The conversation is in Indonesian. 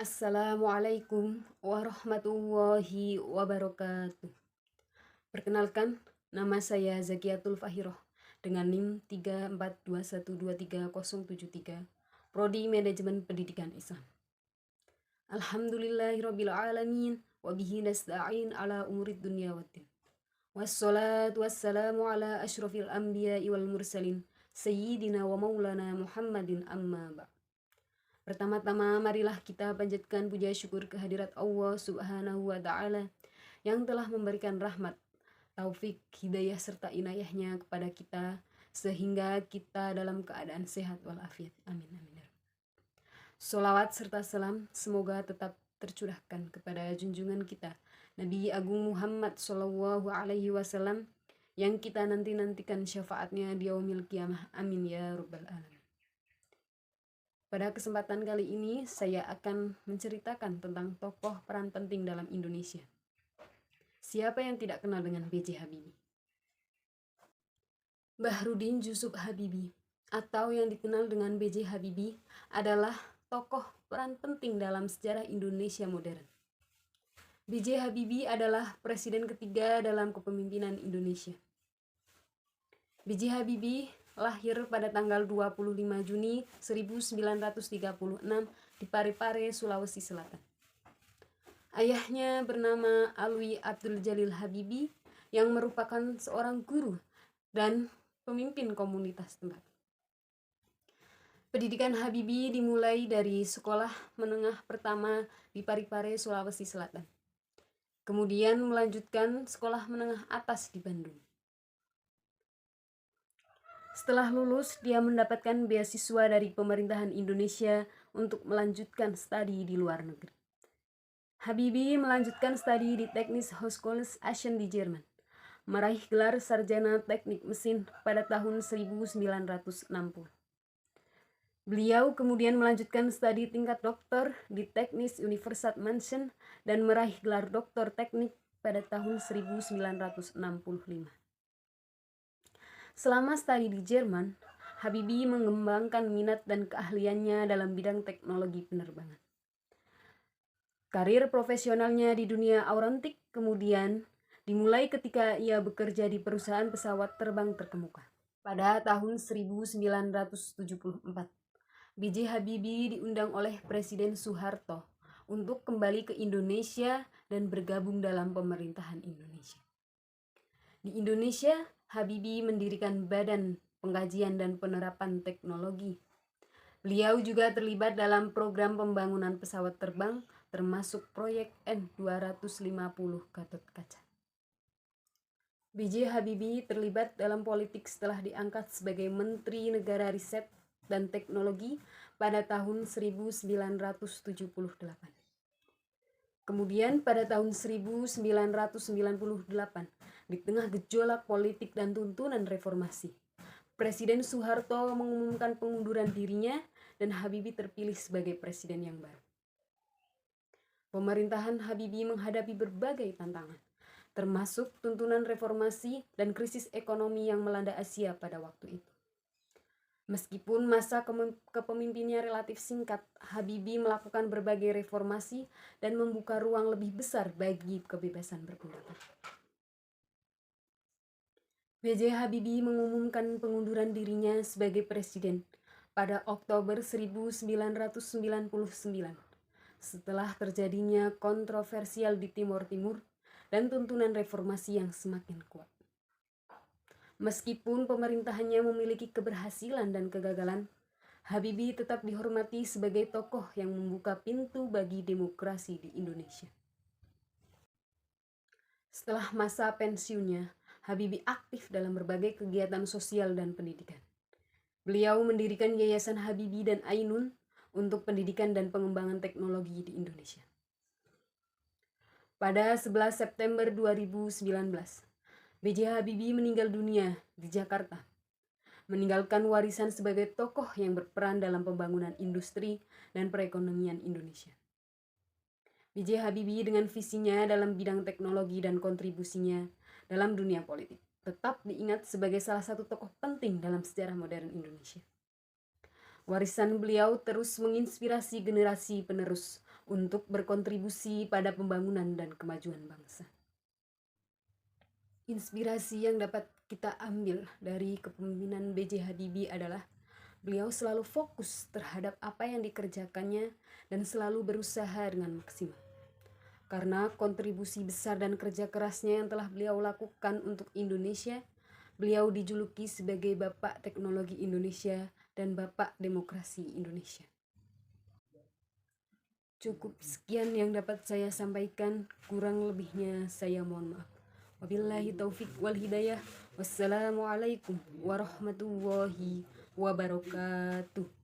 Assalamualaikum warahmatullahi wabarakatuh. Perkenalkan, nama saya Zakiatul Fahiroh dengan NIM 342123073, Prodi Manajemen Pendidikan Islam. Alhamdulillahirabbil alamin wa bihi nasta'in ala umurid dunya waddin. Wassalatu wassalamu ala asyrafil anbiya'i wal mursalin sayyidina wa maulana Muhammadin amma ba'. Pertama-tama marilah kita panjatkan puja syukur kehadirat Allah Subhanahu wa Ta'ala yang telah memberikan rahmat, taufik, hidayah serta inayahnya kepada kita sehingga kita dalam keadaan sehat walafiat. Amin amin. Sholawat serta salam semoga tetap tercurahkan kepada junjungan kita Nabi Agung Muhammad Sallallahu Alaihi Wasallam yang kita nantikan syafaatnya di yaumil qiyamah. Amin ya rabbal alamin. Pada kesempatan kali ini saya akan menceritakan tentang tokoh peran penting dalam Indonesia. Siapa yang tidak kenal dengan B.J. Habibie? Bahrudin Yusuf Habibie atau yang dikenal dengan B.J. Habibie adalah tokoh peran penting dalam sejarah Indonesia modern. B.J. Habibie adalah presiden ketiga dalam kepemimpinan Indonesia. B.J. Habibie lahir pada tanggal 25 Juni 1936 di Parepare, Sulawesi Selatan. Ayahnya bernama Alwi Abdul Jalil Habibie yang merupakan seorang guru dan pemimpin komunitas tempat. Pendidikan Habibie dimulai dari sekolah menengah pertama di Parepare, Sulawesi Selatan. Kemudian melanjutkan sekolah menengah atas di Bandung. Setelah lulus, dia mendapatkan beasiswa dari pemerintahan Indonesia untuk melanjutkan studi di luar negeri. Habibie melanjutkan studi di Technische Hochschule Aachen di Jerman, meraih gelar sarjana teknik mesin pada tahun 1960. Beliau kemudian melanjutkan studi tingkat doktor di Technische Universität München dan meraih gelar doktor teknik pada tahun 1965. Selama studi di Jerman, Habibie mengembangkan minat dan keahliannya dalam bidang teknologi penerbangan. Karir profesionalnya di dunia aurontik kemudian dimulai ketika ia bekerja di perusahaan pesawat terbang terkemuka. Pada tahun 1974, B.J. Habibie diundang oleh Presiden Soeharto untuk kembali ke Indonesia dan bergabung dalam pemerintahan Indonesia. Di Indonesia, Habibie mendirikan Badan Pengkajian dan Penerapan Teknologi. Beliau juga terlibat dalam program pembangunan pesawat terbang, termasuk proyek N250 Gatot-Kaca. B.J. Habibie terlibat dalam politik setelah diangkat sebagai Menteri Negara Riset dan Teknologi pada tahun 1978. Kemudian pada tahun 1998, di tengah gejolak politik dan tuntunan reformasi, Presiden Soeharto mengumumkan pengunduran dirinya dan Habibie terpilih sebagai presiden yang baru. Pemerintahan Habibie menghadapi berbagai tantangan, termasuk tuntunan reformasi dan krisis ekonomi yang melanda Asia pada waktu itu. Meskipun masa kepemimpinannya relatif singkat, Habibie melakukan berbagai reformasi dan membuka ruang lebih besar bagi kebebasan berpendapat. B.J. Habibie mengumumkan pengunduran dirinya sebagai presiden pada Oktober 1999 setelah terjadinya kontroversial di Timor Timur dan tuntunan reformasi yang semakin kuat. Meskipun pemerintahannya memiliki keberhasilan dan kegagalan, Habibie tetap dihormati sebagai tokoh yang membuka pintu bagi demokrasi di Indonesia. Setelah masa pensiunnya, Habibie aktif dalam berbagai kegiatan sosial dan pendidikan. Beliau mendirikan Yayasan Habibie dan Ainun untuk pendidikan dan pengembangan teknologi di Indonesia. Pada 11 September 2019, B.J. Habibie meninggal dunia di Jakarta, meninggalkan warisan sebagai tokoh yang berperan dalam pembangunan industri dan perekonomian Indonesia. B.J. Habibie dengan visinya dalam bidang teknologi dan kontribusinya dalam dunia politik tetap diingat sebagai salah satu tokoh penting dalam sejarah modern Indonesia. Warisan beliau terus menginspirasi generasi penerus untuk berkontribusi pada pembangunan dan kemajuan bangsa. Inspirasi yang dapat kita ambil dari kepemimpinan B.J. Habibie adalah beliau selalu fokus terhadap apa yang dikerjakannya dan selalu berusaha dengan maksimal. Karena kontribusi besar dan kerja kerasnya yang telah beliau lakukan untuk Indonesia, beliau dijuluki sebagai Bapak Teknologi Indonesia dan Bapak Demokrasi Indonesia. Cukup sekian yang dapat saya sampaikan, kurang lebihnya saya mohon maaf. Wabillahi taufik wal hidayah. Wassalamualaikum warahmatullahi wabarakatuh.